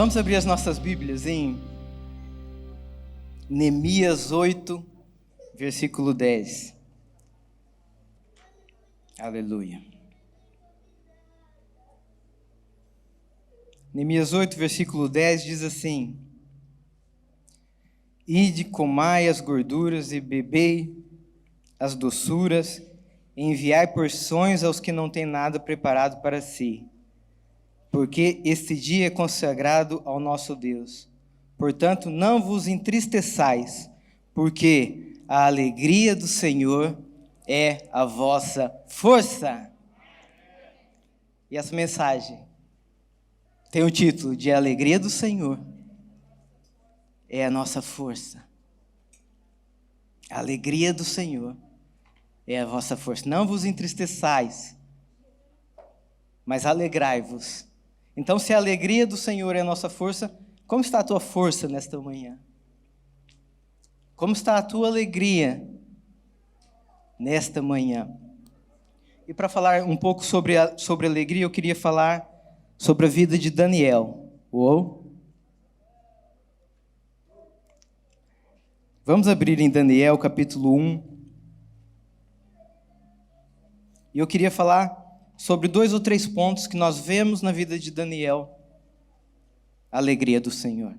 Vamos abrir as nossas Bíblias em Neemias 8, versículo 10. Aleluia. Neemias 8, versículo 10 diz assim: Ide, comai as gorduras e bebei as doçuras, e enviai porções aos que não têm nada preparado para si, porque este dia é consagrado ao nosso Deus. Portanto, não vos entristeçais, porque a alegria do Senhor é a vossa força. E essa mensagem tem o título de A Alegria do Senhor é a nossa força. A alegria do Senhor é a vossa força. Não vos entristeçais, mas alegrai-vos. Então, se a alegria do Senhor é a nossa força, como está a tua força nesta manhã? Como está a tua alegria nesta manhã? E para falar um pouco sobre alegria, eu queria falar sobre a vida de Daniel. Uou! Vamos abrir em Daniel, capítulo 1. E eu queria falar sobre 2 ou 3 pontos que nós vemos na vida de Daniel. A alegria do Senhor.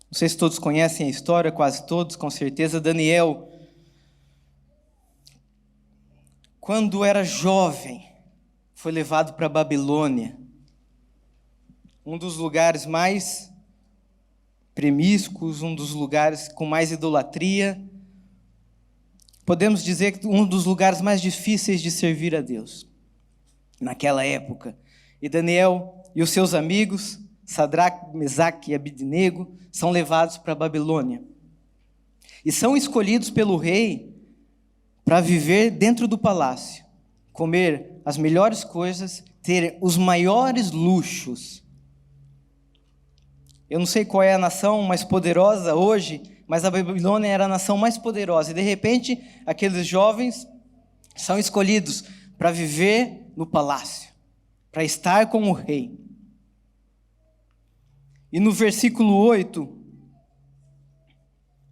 Não sei se todos conhecem a história, quase todos, com certeza. Daniel, quando era jovem, foi levado para a Babilônia, um dos lugares mais promíscuos, um dos lugares com mais idolatria. Podemos dizer que um dos lugares mais difíceis de servir a Deus, naquela época. E Daniel e os seus amigos, Sadraque, Mesaque e Abidnego, são levados para a Babilônia. E são escolhidos pelo rei para viver dentro do palácio, comer as melhores coisas, ter os maiores luxos. Eu não sei qual é a nação mais poderosa hoje, mas a Babilônia era a nação mais poderosa. E de repente, aqueles jovens são escolhidos para viver no palácio, para estar com o rei. E no versículo 8,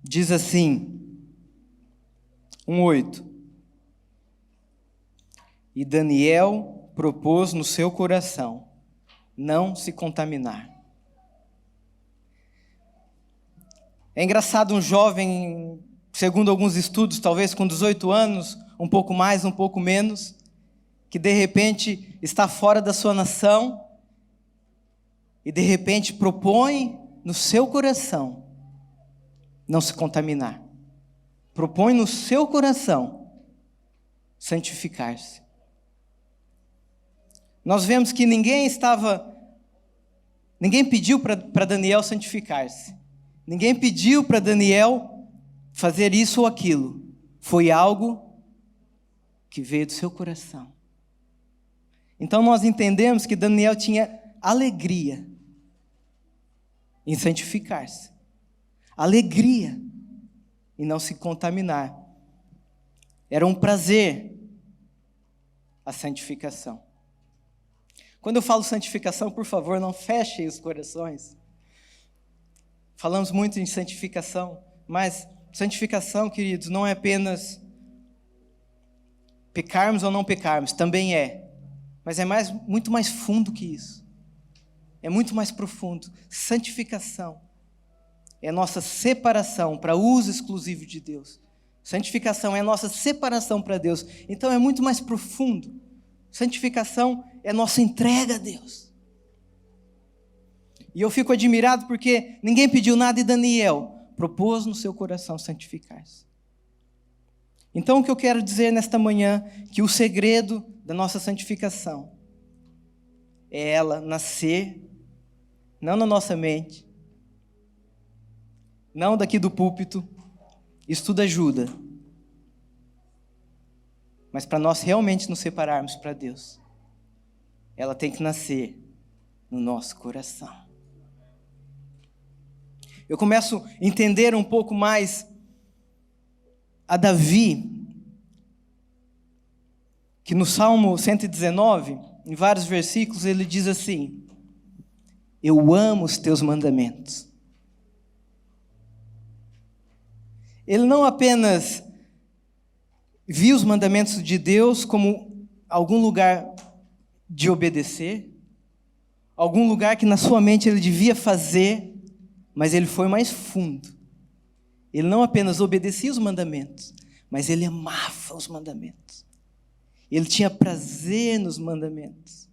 diz assim, 1:8. E Daniel propôs no seu coração não se contaminar. É engraçado um jovem, segundo alguns estudos, talvez com 18 anos, um pouco mais, um pouco menos, que de repente está fora da sua nação e de repente propõe no seu coração não se contaminar. Propõe no seu coração santificar-se. Nós vemos que ninguém pediu para Daniel santificar-se. Ninguém pediu para Daniel fazer isso ou aquilo. Foi algo que veio do seu coração. Então nós entendemos que Daniel tinha alegria em santificar-se. Alegria em não se contaminar. Era um prazer a santificação. Quando eu falo santificação, por favor, não fechem os corações. Falamos muito em santificação, mas santificação, queridos, não é apenas pecarmos ou não pecarmos, também é. Mas é muito mais fundo que isso. É muito mais profundo. Santificação é nossa separação para uso exclusivo de Deus. Santificação é nossa separação para Deus. Então é muito mais profundo. Santificação é nossa entrega a Deus. E eu fico admirado porque ninguém pediu nada e Daniel propôs no seu coração santificar-se. Então o que eu quero dizer nesta manhã, que o segredo da nossa santificação é ela nascer, não na nossa mente, não daqui do púlpito, isso tudo ajuda, mas para nós realmente nos separarmos para Deus, ela tem que nascer no nosso coração. Eu começo a entender um pouco mais a Davi, que no Salmo 119, em vários versículos, ele diz assim: eu amo os teus mandamentos. Ele não apenas viu os mandamentos de Deus como algum lugar de obedecer, algum lugar que na sua mente ele devia fazer, mas ele foi mais fundo. Ele não apenas obedecia os mandamentos, mas ele amava os mandamentos. Ele tinha prazer nos mandamentos.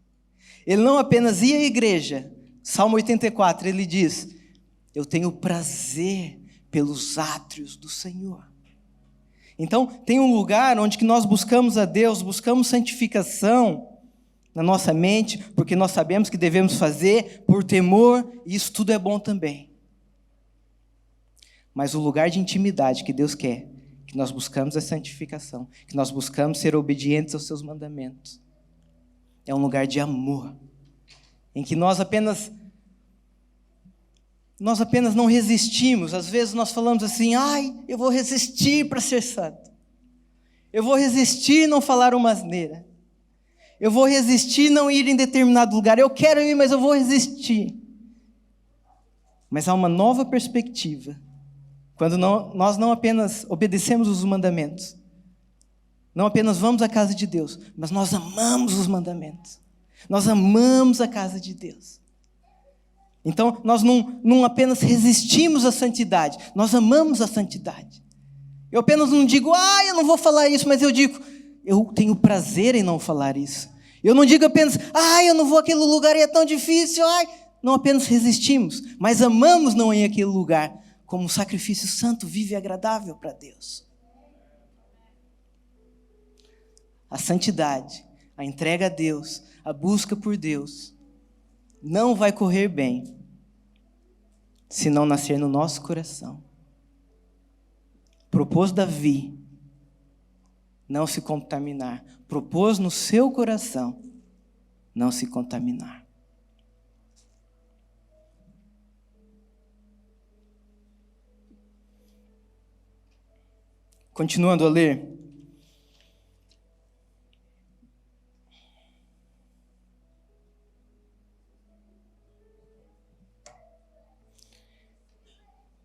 Ele não apenas ia à igreja. Salmo 84, ele diz: eu tenho prazer pelos átrios do Senhor. Então, tem um lugar onde que nós buscamos a Deus, buscamos santificação na nossa mente, porque nós sabemos que devemos fazer por temor, e isso tudo é bom também. Mas o lugar de intimidade que Deus quer, que nós buscamos a santificação, que nós buscamos ser obedientes aos seus mandamentos, é um lugar de amor, em que nós apenas não resistimos. Às vezes nós falamos assim: ai, eu vou resistir para ser santo, eu vou resistir não falar uma asneira, eu vou resistir não ir em determinado lugar, eu quero ir, mas eu vou resistir. Mas há uma nova perspectiva, quando nós não apenas obedecemos os mandamentos, não apenas vamos à casa de Deus, mas nós amamos os mandamentos, nós amamos a casa de Deus. Então, nós não apenas resistimos à santidade, nós amamos a santidade. Eu apenas não digo: eu não vou falar isso, mas eu digo: eu tenho prazer em não falar isso. Eu não digo apenas: eu não vou àquele lugar e é tão difícil. Não apenas resistimos, mas amamos não ir àquele lugar, como um sacrifício santo, vivo e agradável para Deus. A santidade, a entrega a Deus, a busca por Deus, não vai correr bem se não nascer no nosso coração. Propôs Davi não se contaminar. Propôs no seu coração não se contaminar. Continuando a ler.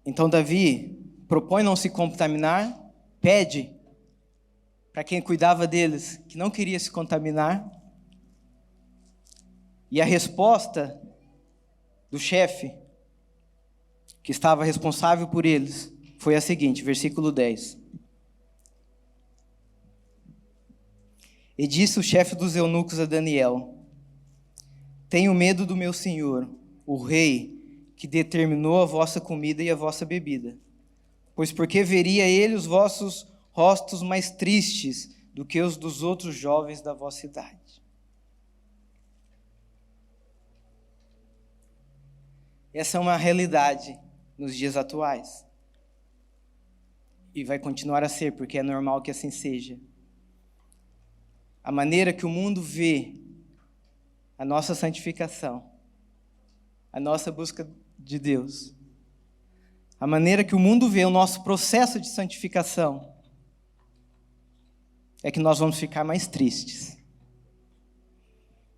Então Davi propõe não se contaminar, pede para quem cuidava deles que não queria se contaminar. E a resposta do chefe, que estava responsável por eles, foi a seguinte, versículo 10. E disse o chefe dos eunucos a Daniel: tenho medo do meu senhor, o rei, que determinou a vossa comida e a vossa bebida. Pois porque veria ele os vossos rostos mais tristes do que os dos outros jovens da vossa idade. Essa é uma realidade nos dias atuais. E vai continuar a ser, porque é normal que assim seja. A maneira que o mundo vê a nossa santificação, a nossa busca de Deus, a maneira que o mundo vê o nosso processo de santificação, é que nós vamos ficar mais tristes.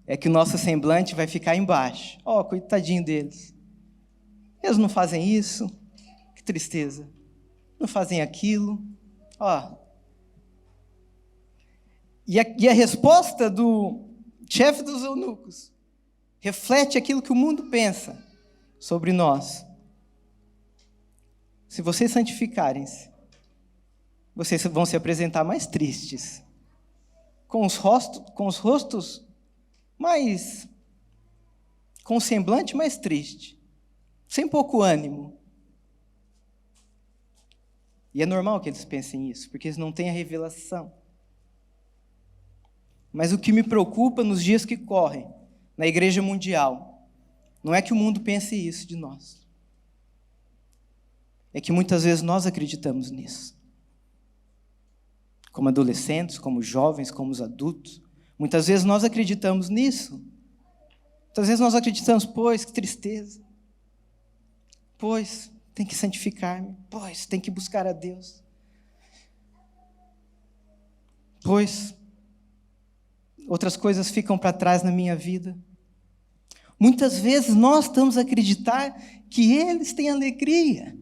É que o nosso semblante vai ficar embaixo. Coitadinho deles. Eles não fazem isso. Que tristeza. Não fazem aquilo. E a resposta do chefe dos eunucos reflete aquilo que o mundo pensa sobre nós. Se vocês santificarem-se, vocês vão se apresentar mais tristes, com os rostos mais, com o semblante mais triste, sem pouco ânimo. E é normal que eles pensem isso, porque eles não têm a revelação. Mas o que me preocupa nos dias que correm, na igreja mundial, não é que o mundo pense isso de nós. É que muitas vezes nós acreditamos nisso. Como adolescentes, como jovens, como os adultos. Muitas vezes nós acreditamos nisso. Muitas vezes nós acreditamos: pois, que tristeza. Pois, tem que santificar-me. Pois, tem que buscar a Deus. Pois, outras coisas ficam para trás na minha vida. Muitas vezes nós estamos a acreditar que eles têm alegria,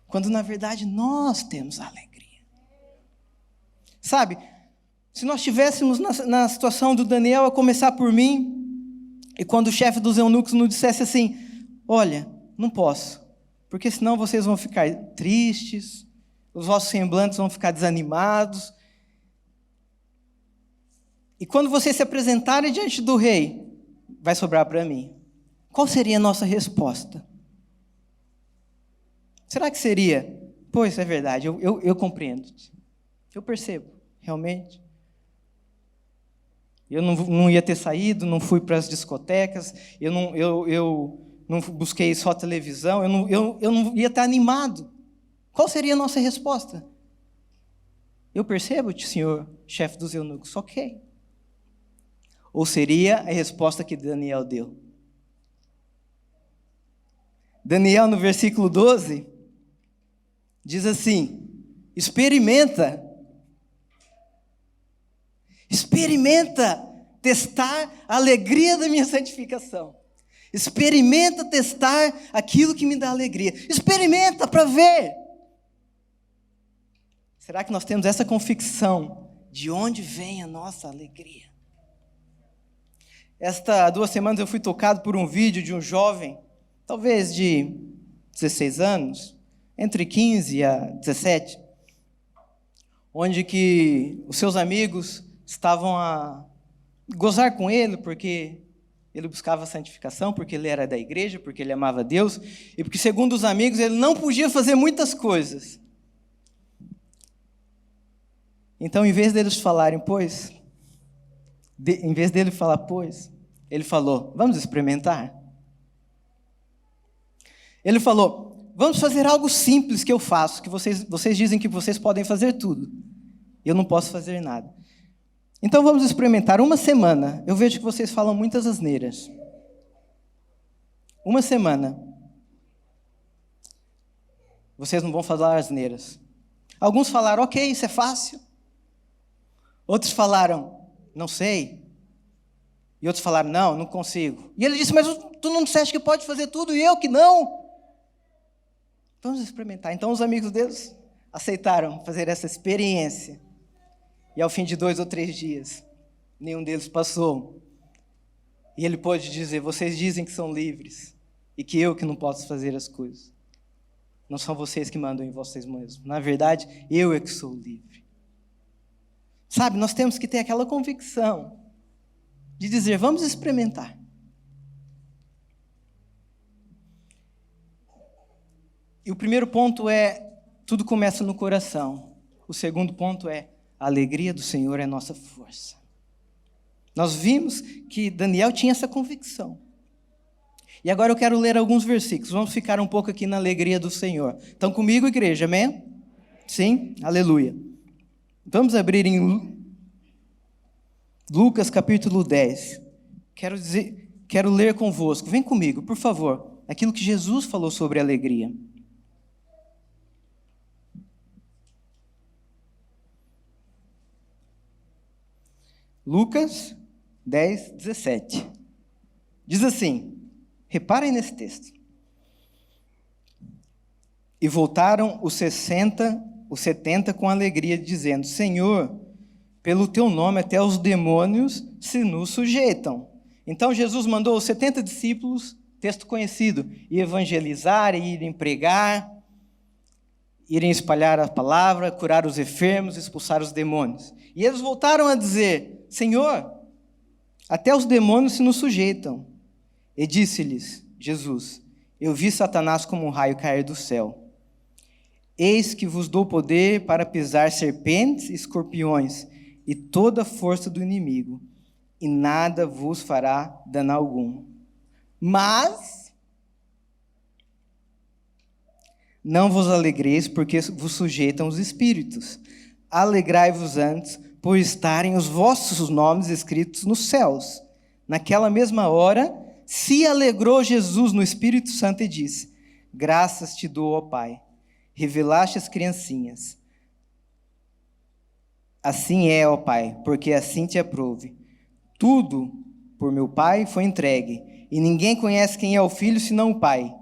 quando na verdade nós temos a alegria. Sabe, se nós estivéssemos na situação do Daniel, a começar por mim, e quando o chefe dos eunucos nos dissesse assim: olha, não posso, porque senão vocês vão ficar tristes, os vossos semblantes vão ficar desanimados, e quando vocês se apresentarem diante do rei, vai sobrar para mim. Qual seria a nossa resposta? Será que seria: pois é verdade, eu compreendo, eu percebo, realmente. Eu não ia ter saído, não fui para as discotecas, eu não busquei só televisão, eu não ia estar animado. Qual seria a nossa resposta? Eu percebo, senhor chefe dos eunucos, ok. Ou seria a resposta que Daniel deu? Daniel, no versículo 12, diz assim: experimenta testar a alegria da minha santificação. Experimenta testar aquilo que me dá alegria. Experimenta para ver. Será que nós temos essa convicção de onde vem a nossa alegria? Há 2 semanas eu fui tocado por um vídeo de um jovem, talvez de 16 anos, entre 15 a 17, onde que os seus amigos estavam a gozar com ele, porque ele buscava santificação, porque ele era da igreja, porque ele amava Deus, e porque, segundo os amigos, ele não podia fazer muitas coisas. Então, em vez deles falarem, em vez dele falar, ele falou: vamos experimentar. Ele falou: vamos fazer algo simples que eu faço, que vocês dizem que vocês podem fazer tudo. Eu não posso fazer nada. Então vamos experimentar 1 semana. Eu vejo que vocês falam muitas asneiras. 1 semana. Vocês não vão falar asneiras. Alguns falaram: ok, isso é fácil. Outros falaram: não sei. E outros falaram: não consigo. E ele disse: mas tu não disseste que pode fazer tudo e eu que não? Vamos experimentar. Então os amigos deles aceitaram fazer essa experiência. E ao fim de 2 ou 3 dias, nenhum deles passou. E ele pôde dizer: vocês dizem que são livres, e que eu que não posso fazer as coisas. Não são vocês que mandam em vocês mesmos. Na verdade, eu é que sou livre. Sabe, nós temos que ter aquela convicção de dizer: vamos experimentar. E o primeiro ponto é: tudo começa no coração. O segundo ponto é: a alegria do Senhor é nossa força. Nós vimos que Daniel tinha essa convicção. E agora eu quero ler alguns versículos. Vamos ficar um pouco aqui na alegria do Senhor. Estão comigo, igreja? Amém? Sim? Aleluia. Vamos abrir em Lucas capítulo 10. Quero ler convosco. Vem comigo, por favor. Aquilo que Jesus falou sobre alegria. Lucas 10, 17. Diz assim, reparem nesse texto. E voltaram os 70 com alegria, dizendo: Senhor, pelo teu nome até os demônios se nos sujeitam. Então Jesus mandou os 70 discípulos, texto conhecido, ir evangelizar, irem pregar, irem espalhar a palavra, curar os enfermos, expulsar os demônios. E eles voltaram a dizer: Senhor, até os demônios se nos sujeitam. E disse-lhes Jesus: eu vi Satanás como um raio cair do céu. Eis que vos dou poder para pisar serpentes e escorpiões e toda a força do inimigo, e nada vos fará dano algum. Mas não vos alegreis, porque vos sujeitam os espíritos. Alegrai-vos antes, por estarem os vossos nomes escritos nos céus. Naquela mesma hora, se alegrou Jesus no Espírito Santo e disse: graças te dou, ó Pai, revelaste as criancinhas. Assim é, ó Pai, porque assim te aprouve. Tudo por meu Pai foi entregue. E ninguém conhece quem é o Filho senão o Pai.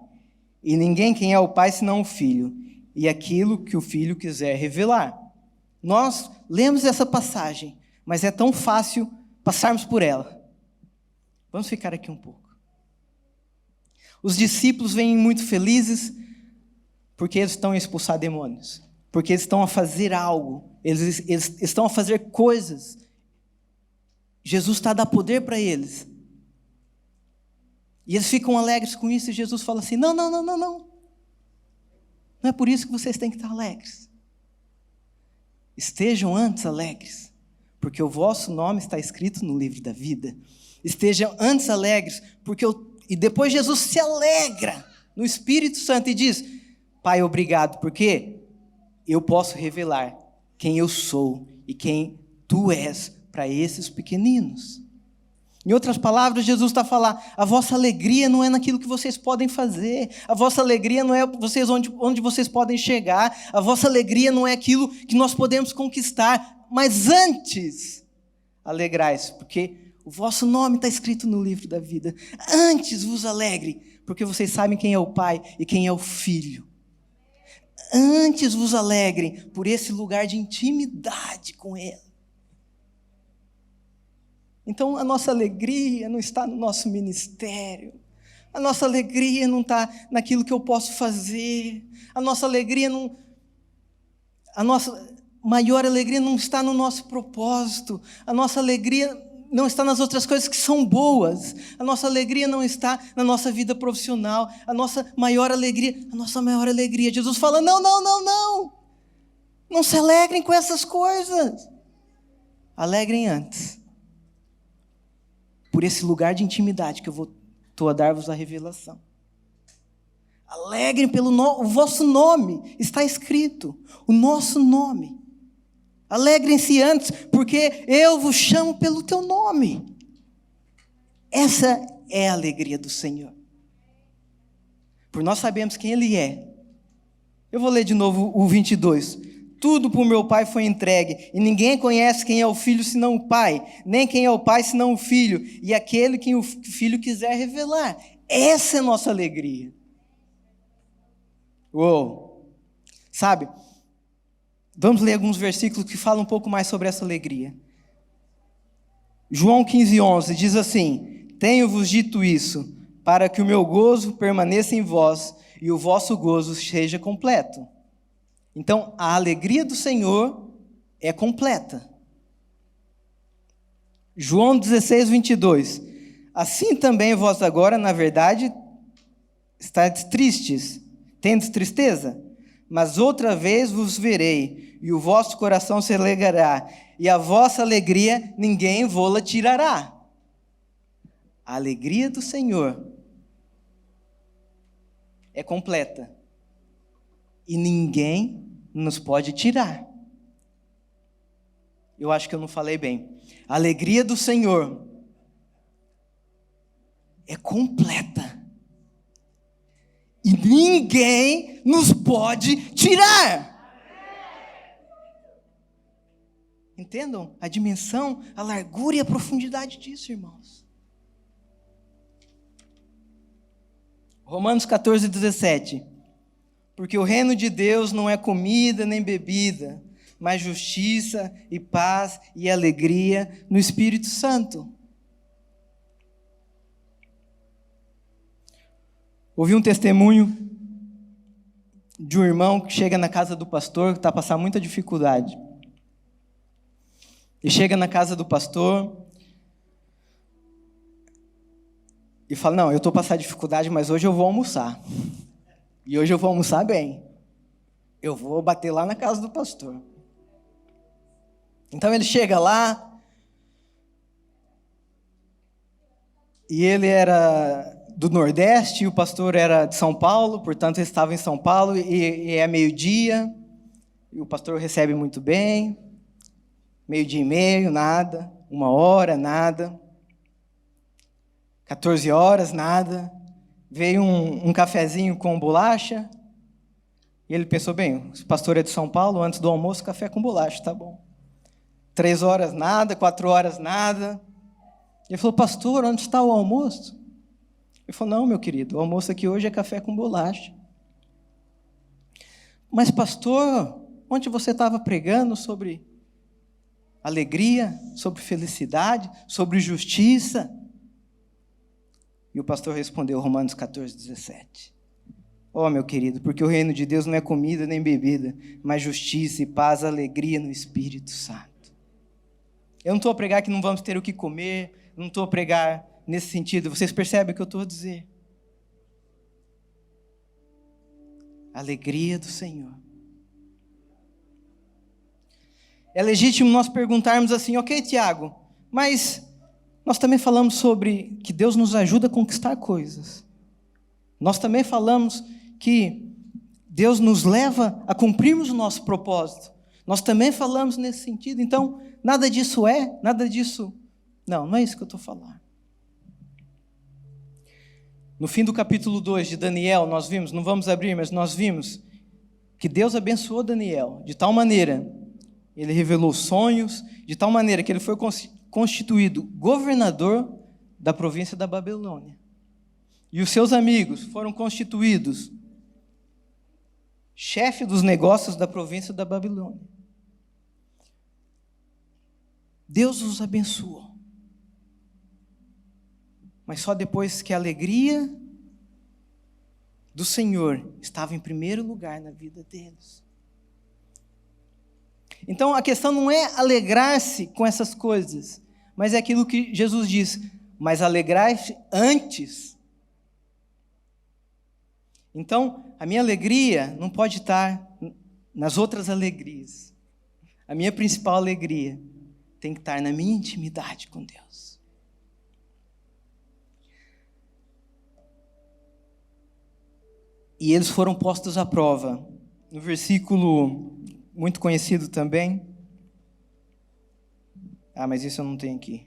E ninguém quem é o Pai senão o Filho. E aquilo que o Filho quiser revelar. Nós lemos essa passagem, mas é tão fácil passarmos por ela. Vamos ficar aqui um pouco. Os discípulos vêm muito felizes porque eles estão a expulsar demônios. Porque eles estão a fazer algo. Eles estão a fazer coisas. Jesus está a dar poder para eles. E eles ficam alegres com isso. E Jesus fala assim, não. Não é por isso que vocês têm que estar alegres. Estejam antes alegres. Porque o vosso nome está escrito no livro da vida. Estejam antes alegres. E depois Jesus se alegra no Espírito Santo e diz, Pai, obrigado, porque eu posso revelar quem eu sou e quem tu és para esses pequeninos. Em outras palavras, Jesus está a falar, a vossa alegria não é naquilo que vocês podem fazer, a vossa alegria não é onde vocês podem chegar, a vossa alegria não é aquilo que nós podemos conquistar, mas antes, alegrai-se, porque o vosso nome está escrito no livro da vida. Antes vos alegre, porque vocês sabem quem é o Pai e quem é o Filho. Antes vos alegrem por esse lugar de intimidade com Ele. Então a nossa alegria não está no nosso ministério. A nossa alegria não está naquilo que eu posso fazer. A nossa alegria não... A nossa maior alegria não está no nosso propósito. A nossa alegria não está nas outras coisas que são boas. A nossa alegria não está na nossa vida profissional. A nossa maior alegria. Jesus fala, não. Não se alegrem com essas coisas. Alegrem antes. Por esse lugar de intimidade que eu estou a dar-vos a revelação. Alegrem pelo o vosso nome. Está escrito. O nosso nome. Alegrem-se antes, porque eu vos chamo pelo teu nome. Essa é a alegria do Senhor. Por nós sabemos quem Ele é. Eu vou ler de novo o 22. Tudo por meu Pai foi entregue, e ninguém conhece quem é o Filho senão o Pai, nem quem é o Pai senão o Filho, e aquele que o Filho quiser revelar. Essa é a nossa alegria. Uou! Sabe? Vamos ler alguns versículos que falam um pouco mais sobre essa alegria. João 15:11 diz assim, tenho-vos dito isso, para que o meu gozo permaneça em vós e o vosso gozo seja completo. Então, a alegria do Senhor é completa. João 16:22 assim também vós agora, na verdade, estáis tristes, tendes tristeza? Mas outra vez vos verei, e o vosso coração se alegrará, e a vossa alegria ninguém vô-la tirará. A alegria do Senhor é completa, e ninguém nos pode tirar. Eu acho que eu não falei bem. A alegria do Senhor é completa. E ninguém nos pode tirar. Entendam a dimensão, a largura e a profundidade disso, irmãos. Romanos 14:17. Porque o reino de Deus não é comida nem bebida, mas justiça e paz e alegria no Espírito Santo. Ouvi um testemunho de um irmão que chega na casa do pastor, que está passando muita dificuldade. E chega na casa do pastor e fala, não, eu estou passando dificuldade, mas hoje eu vou almoçar. E hoje eu vou almoçar bem. Eu vou bater lá na casa do pastor. Então ele chega lá, e ele era do Nordeste, e o pastor era de São Paulo, portanto ele estava em São Paulo, e é meio-dia, e o pastor recebe muito bem, 12:30, nada, 1h, nada, 14 horas, nada, veio um cafezinho com bolacha, e ele pensou, bem, o pastor é de São Paulo, antes do almoço, café com bolacha, tá bom. 3 horas, nada, 4 horas, nada, Ele falou, pastor, onde está o almoço? Ele falou, não, meu querido, o almoço aqui hoje é café com bolacha. Mas pastor, ontem você estava pregando sobre alegria, sobre felicidade, sobre justiça. E o pastor respondeu, Romanos 14:17. Oh, meu querido, porque o reino de Deus não é comida nem bebida, mas justiça e paz, alegria no Espírito Santo. Eu não estou a pregar que não vamos ter o que comer, não estou a pregar nesse sentido. Vocês percebem o que eu estou a dizer? Alegria do Senhor. É legítimo nós perguntarmos assim, ok, Tiago, mas nós também falamos sobre que Deus nos ajuda a conquistar coisas. Nós também falamos que Deus nos leva a cumprirmos o nosso propósito. Nós também falamos nesse sentido. Então, nada disso nada disso... Não é isso que eu estou falando. No fim do capítulo 2 de Daniel, nós vimos, não vamos abrir, mas nós vimos que Deus abençoou Daniel de tal maneira, ele revelou sonhos, de tal maneira que ele foi constituído governador da província da Babilônia. E os seus amigos foram constituídos chefe dos negócios da província da Babilônia. Deus os abençoou. Mas só depois que a alegria do Senhor estava em primeiro lugar na vida deles. Então a questão não é alegrar-se com essas coisas, mas é aquilo que Jesus diz, mas alegrai-se antes. Então, a minha alegria não pode estar nas outras alegrias. A minha principal alegria tem que estar na minha intimidade com Deus. E eles foram postos à prova. No versículo muito conhecido também. Mas isso eu não tenho aqui.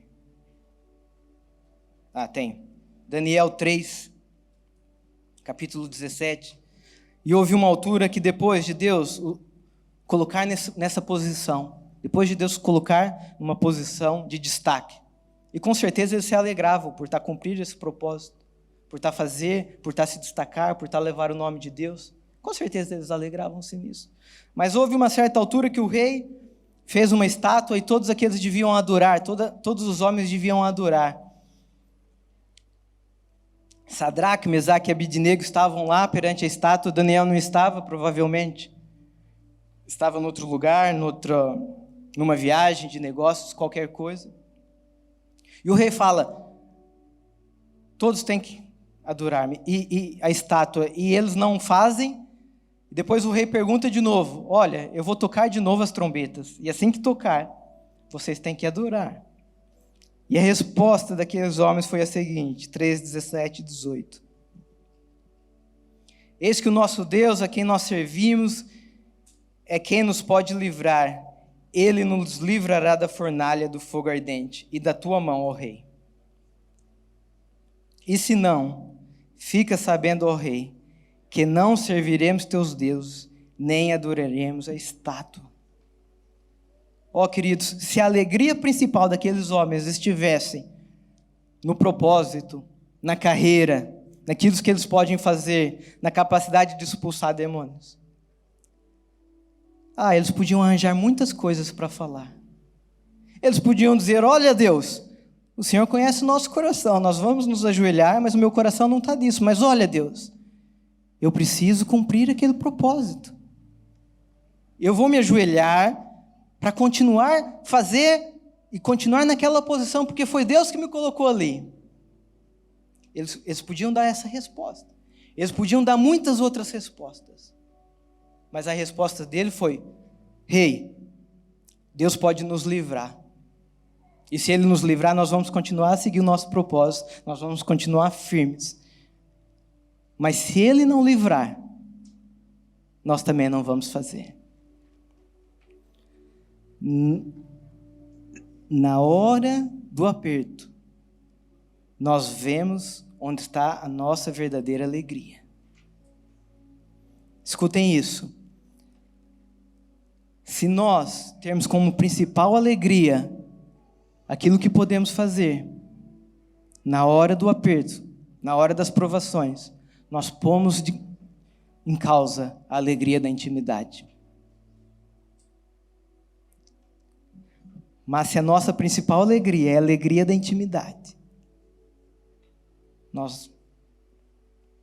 Tenho. Daniel 3, capítulo 17. E houve uma altura que depois de Deus colocar nessa posição, depois de Deus colocar numa posição de destaque, e com certeza eles se alegravam por estar cumprindo esse propósito, por estar se destacar, por estar levar o nome de Deus, com certeza eles alegravam-se nisso. Mas houve uma certa altura que o rei fez uma estátua e todos aqueles deviam adorar, todos os homens deviam adorar. Sadraque, Mesaque e Abidnego estavam lá perante a estátua, Daniel não estava, provavelmente. Estava em outro lugar, numa viagem de negócios, qualquer coisa. E o rei fala, todos têm que adorar-me, e a estátua, e eles não fazem. Depois o rei pergunta de novo, olha, eu vou tocar de novo as trombetas, e assim que tocar, vocês têm que adorar. E a resposta daqueles homens foi a seguinte, 3, 17 e 18. Eis que o nosso Deus, a quem nós servimos, é quem nos pode livrar. Ele nos livrará da fornalha do fogo ardente e da tua mão, ó rei. E se não, fica sabendo, ó rei, que não serviremos teus deuses, nem adoraremos a estátua. Ó, queridos, se a alegria principal daqueles homens estivesse no propósito, na carreira, naquilo que eles podem fazer, na capacidade de expulsar demônios, eles podiam arranjar muitas coisas para falar. Eles podiam dizer, olha Deus, o Senhor conhece o nosso coração, nós vamos nos ajoelhar, mas o meu coração não está nisso. Mas olha Deus, eu preciso cumprir aquele propósito. Eu vou me ajoelhar para continuar fazer e continuar naquela posição, porque foi Deus que me colocou ali. Eles podiam dar essa resposta. Eles podiam dar muitas outras respostas. Mas a resposta dele foi, rei, Deus pode nos livrar. E se Ele nos livrar, nós vamos continuar a seguir o nosso propósito, nós vamos continuar firmes. Mas se Ele não livrar, nós também não vamos fazer. Na hora do aperto, nós vemos onde está a nossa verdadeira alegria. Escutem isso. Se nós termos como principal alegria aquilo que podemos fazer, na hora do aperto, na hora das provações, nós pomos em causa a alegria da intimidade. Mas se a nossa principal alegria é a alegria da intimidade, nós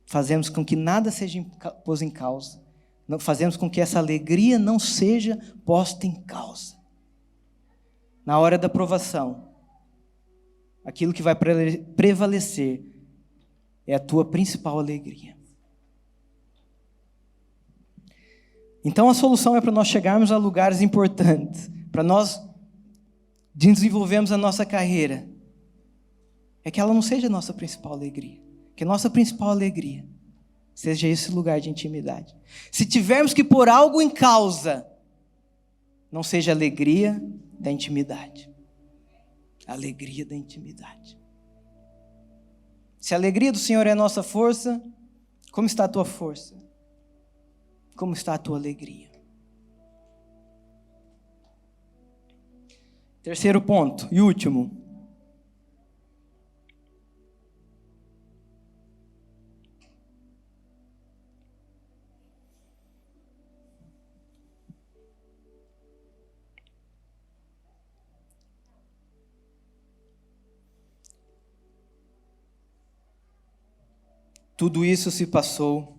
fazemos com que nada seja posto em causa, fazemos com que essa alegria não seja posta em causa. Na hora da provação, aquilo que vai prevalecer é a tua principal alegria. Então a solução é para nós chegarmos a lugares importantes, para nós desenvolvermos a nossa carreira, é que ela não seja a nossa principal alegria, que a nossa principal alegria seja esse lugar de intimidade. Se tivermos que pôr algo em causa, não seja a alegria da intimidade. A alegria da intimidade. Se a alegria do Senhor é a nossa força, como está a tua força? Como está a tua alegria? Terceiro ponto e último. Tudo isso se passou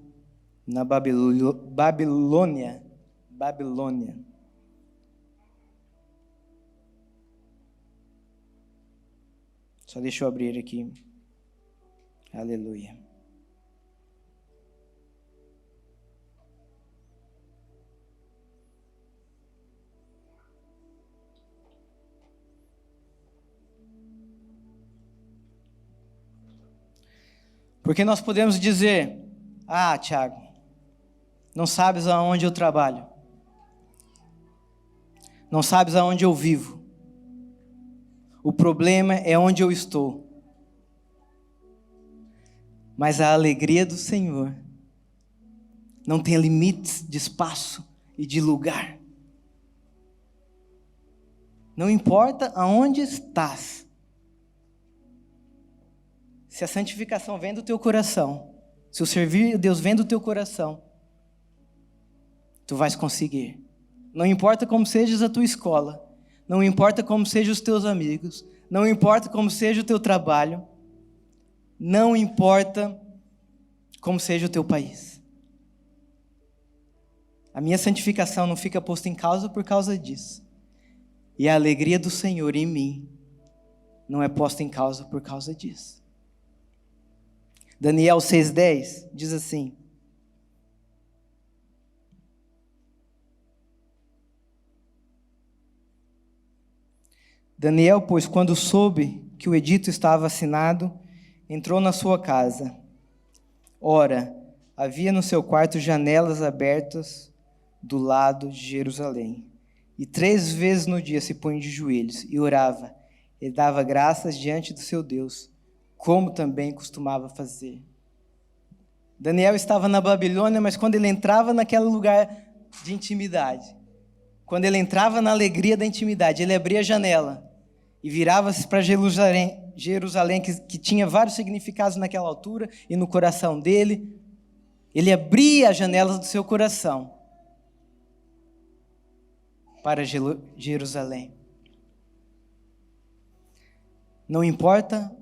na Babilônia. Só deixa eu abrir aqui. Aleluia. Porque nós podemos dizer: ah, Tiago, não sabes aonde eu trabalho. Não sabes aonde eu vivo. O problema é onde eu estou. Mas a alegria do Senhor não tem limites de espaço e de lugar. Não importa aonde estás. Se a santificação vem do teu coração, se o servir a Deus vem do teu coração, tu vais conseguir. Não importa como sejas a tua escola, não importa como sejam os teus amigos, não importa como seja o teu trabalho, não importa como seja o teu país. A minha santificação não fica posta em causa por causa disso. E a alegria do Senhor em mim não é posta em causa por causa disso. Daniel 6,10 diz assim: Daniel, pois, quando soube que o edito estava assinado, entrou na sua casa. Ora, havia no seu quarto janelas abertas do lado de Jerusalém. E 3 vezes no dia se punha de joelhos e orava, e dava graças diante do seu Deus, como também costumava fazer. Daniel estava na Babilônia, mas quando ele entrava naquele lugar de intimidade, quando ele entrava na alegria da intimidade, ele abria a janela e virava-se para Jerusalém, que tinha vários significados naquela altura, e no coração dele, ele abria as janelas do seu coração para Jerusalém. Não importa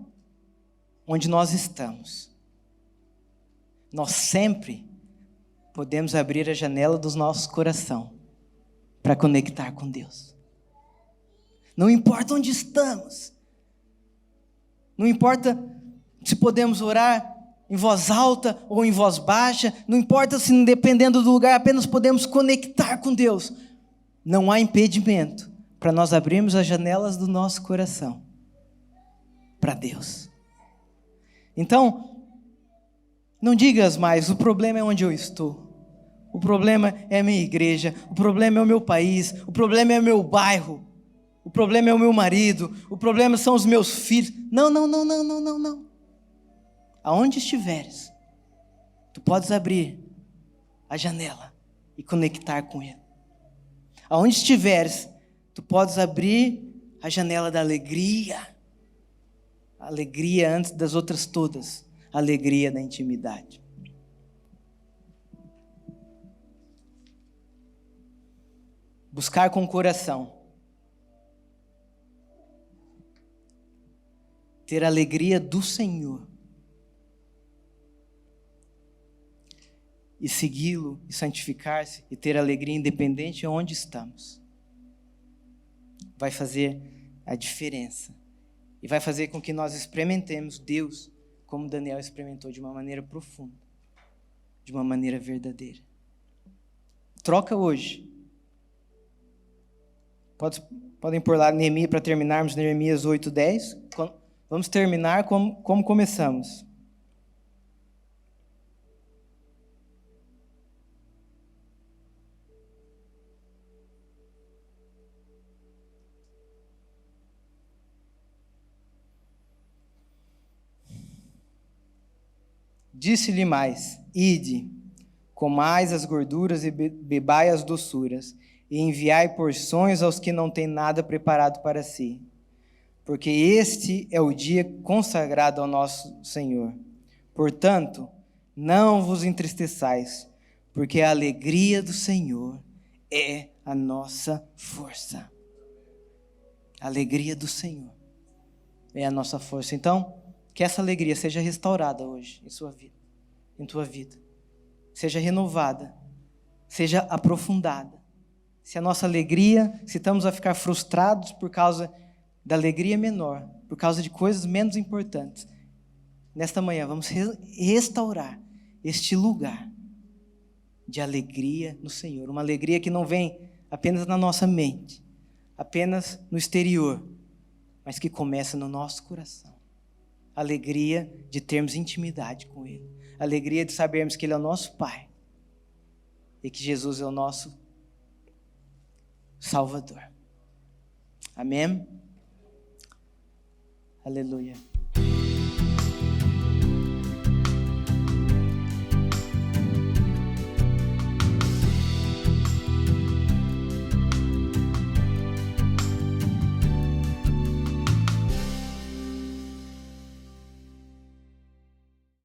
onde nós estamos, nós sempre podemos abrir a janela do nosso coração para conectar com Deus. Não importa onde estamos, não importa se podemos orar em voz alta ou em voz baixa, não importa se dependendo do lugar, apenas podemos conectar com Deus. Não há impedimento para nós abrirmos as janelas do nosso coração para Deus. Então, não digas mais: o problema é onde eu estou, o problema é a minha igreja, o problema é o meu país, o problema é o meu bairro, o problema é o meu marido, o problema são os meus filhos. Não. Aonde estiveres, tu podes abrir a janela e conectar com Ele. Aonde estiveres, tu podes abrir a janela da alegria Alegria antes das outras todas. Alegria da intimidade. Buscar com o coração. Ter a alegria do Senhor. E segui-lo, e santificar-se, e ter alegria independente de onde estamos. Vai fazer a diferença. E vai fazer com que nós experimentemos Deus como Daniel experimentou, de uma maneira profunda. De uma maneira verdadeira. Troca hoje. Podem pôr lá Neemias para terminarmos, Neemias 8:10. Vamos terminar como começamos. Disse-lhe mais: ide, comais as gorduras e bebai as doçuras, e enviai porções aos que não têm nada preparado para si. Porque este é o dia consagrado ao nosso Senhor. Portanto, não vos entristeçais, porque a alegria do Senhor é a nossa força. A alegria do Senhor é a nossa força. Então, que essa alegria seja restaurada hoje em sua vida, em tua vida. Seja renovada, seja aprofundada. Se a nossa alegria, se estamos a ficar frustrados por causa da alegria menor, por causa de coisas menos importantes, nesta manhã vamos restaurar este lugar de alegria no Senhor. Uma alegria que não vem apenas na nossa mente, apenas no exterior, mas que começa no nosso coração. Alegria de termos intimidade com Ele. Alegria de sabermos que Ele é o nosso Pai e que Jesus é o nosso Salvador. Amém? Aleluia.